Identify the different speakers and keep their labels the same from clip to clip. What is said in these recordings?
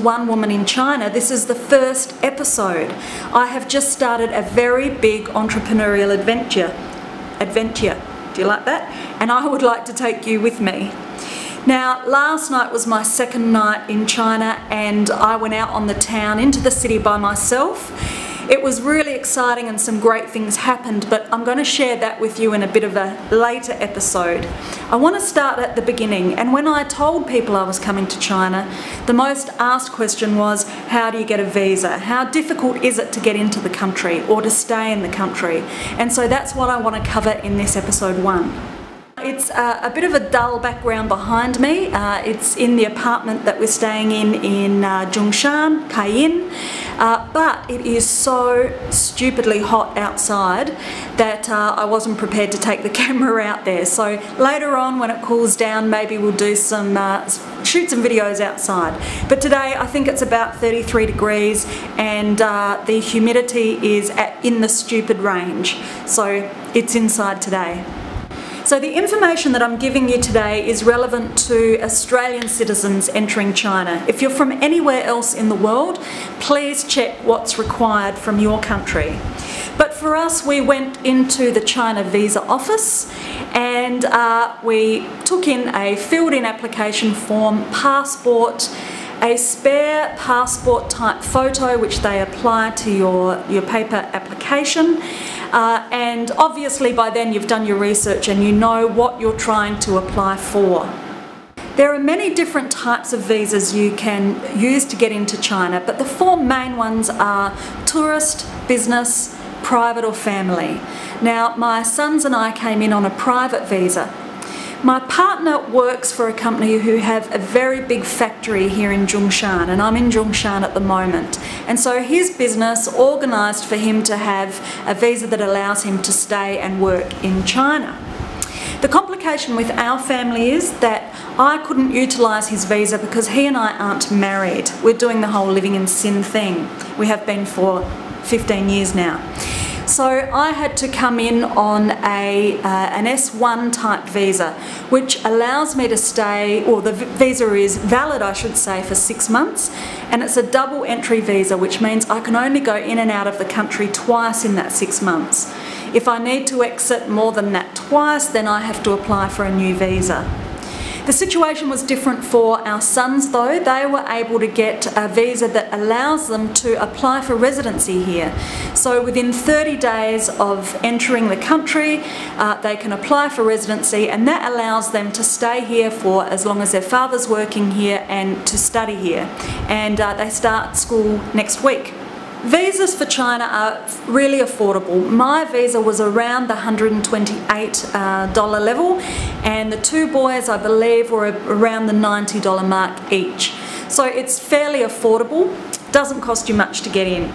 Speaker 1: one woman in China, this is the first episode. I have just started a very big entrepreneurial adventure. Do you like that? And I would like to take you with me. Now, last night was my second night in China, and I went out on the town into the city by myself. It was really exciting and some great things happened, but I'm going to share that with you in a bit of a later episode. I want to start at the beginning, and when I told people I was coming to China, the most asked question was, how do you get a visa? How difficult is it to get into the country or to stay in the country? And so that's what I want to cover in this episode 1. It's a bit of a dull background behind me. It's in the apartment that we're staying in Zhongshan, Cayenne, but it is so stupidly hot outside that I wasn't prepared to take the camera out there. So later on, when it cools down, maybe we'll do some shoot some videos outside. But today I think it's about 33 degrees and the humidity is in the stupid range. So it's inside today. So the information that I'm giving you today is relevant to Australian citizens entering China. If you're from anywhere else in the world, please check what's required from your country. But for us, we went into the China visa office and we took in a filled-in application form, passport, a spare passport type photo which they apply to your paper application, and obviously by then you've done your research and you know what you're trying to apply for. There are many different types of visas you can use to get into China, but the 4 main ones are tourist, business, private or family. Now, my sons and I came in on a private visa. My partner works for a company who have a very big factory here in Zhongshan, and I'm in Zhongshan at the moment. And so his business organised for him to have a visa that allows him to stay and work in China. The complication with our family is that I couldn't utilise his visa because he and I aren't married. We're doing the whole living in sin thing. We have been for 15 years now. So I had to come in on an S1 type visa, which allows me to stay, or the visa is valid, I should say, for 6 months, and it's a double entry visa, which means I can only go in and out of the country twice in that 6 months. If I need to exit more than that twice, then I have to apply for a new visa. The situation was different for our sons though. They were able to get a visa that allows them to apply for residency here. So within 30 days of entering the country, they can apply for residency, and that allows them to stay here for as long as their father's working here and to study here. And they start school next week. Visas for China are really affordable. My visa was around the $128 level, and the 2 boys, I believe, were around the $90 mark each. So it's fairly affordable, doesn't cost you much to get in.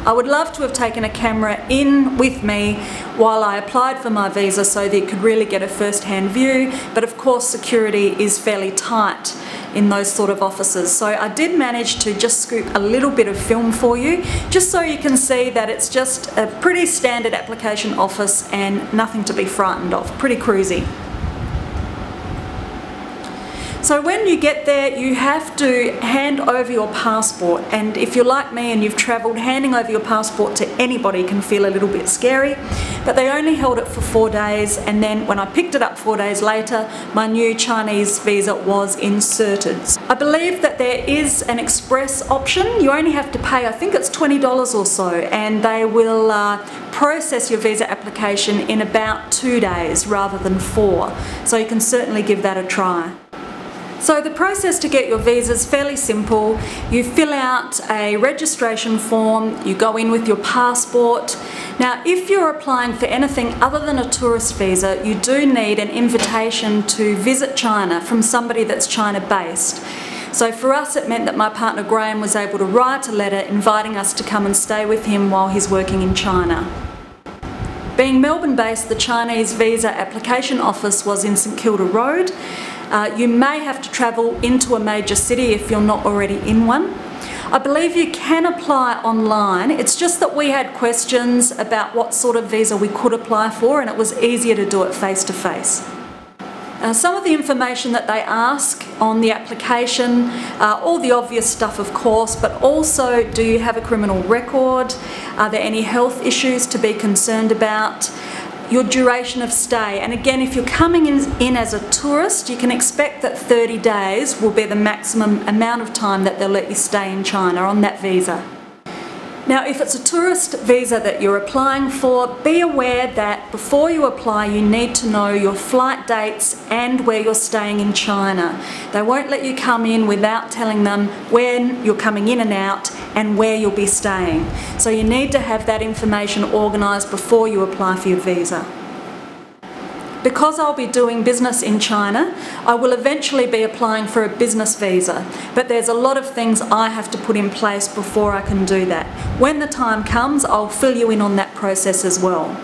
Speaker 1: I would love to have taken a camera in with me while I applied for my visa so that you could really get a first-hand view, but of course security is fairly tight in those sort of offices. So I did manage to just scoop a little bit of film for you, just so you can see that it's just a pretty standard application office and nothing to be frightened of, pretty cruisy. So when you get there, you have to hand over your passport, and if you're like me and you've travelled, handing over your passport to anybody can feel a little bit scary, but they only held it for 4 days, and then when I picked it up 4 days later, my new Chinese visa was inserted. I believe that there is an express option. You only have to pay, I think it's $20 or so, and they will process your visa application in about 2 days rather than 4, so you can certainly give that a try. So the process to get your visa is fairly simple. You fill out a registration form, you go in with your passport. Now, if you're applying for anything other than a tourist visa, you do need an invitation to visit China from somebody that's China-based. So for us, it meant that my partner Graham was able to write a letter inviting us to come and stay with him while he's working in China. Being Melbourne-based, the Chinese visa application office was in St Kilda Road. You may have to travel into a major city if you're not already in one. I believe you can apply online. It's just that we had questions about what sort of visa we could apply for, and it was easier to do it face to face. Some of the information that they ask on the application, all the obvious stuff of course, but also, do you have a criminal record? Are there any health issues to be concerned about? Your duration of stay, and again, if you're coming in as a tourist, you can expect that 30 days will be the maximum amount of time that they'll let you stay in China on that visa. Now, if it's a tourist visa that you're applying for, be aware that before you apply, you need to know your flight dates and where you're staying in China. They won't let you come in without telling them when you're coming in and out and where you'll be staying. So you need to have that information organised before you apply for your visa. Because I'll be doing business in China, I will eventually be applying for a business visa, but there's a lot of things I have to put in place before I can do that. When the time comes, I'll fill you in on that process as well.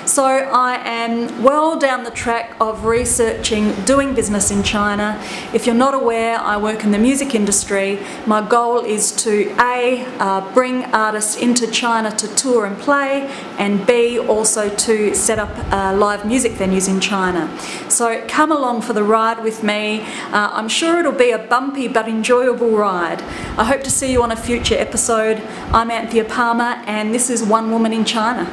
Speaker 1: So I am well down the track of researching doing business in China. If you're not aware, I work in the music industry. My goal is to A, bring artists into China to tour and play, and B, also to set up live music venues in China. So come along for the ride with me. I'm sure it'll be a bumpy but enjoyable ride. I hope to see you on a future episode. I'm Anthea Palmer, and this is One Woman in China.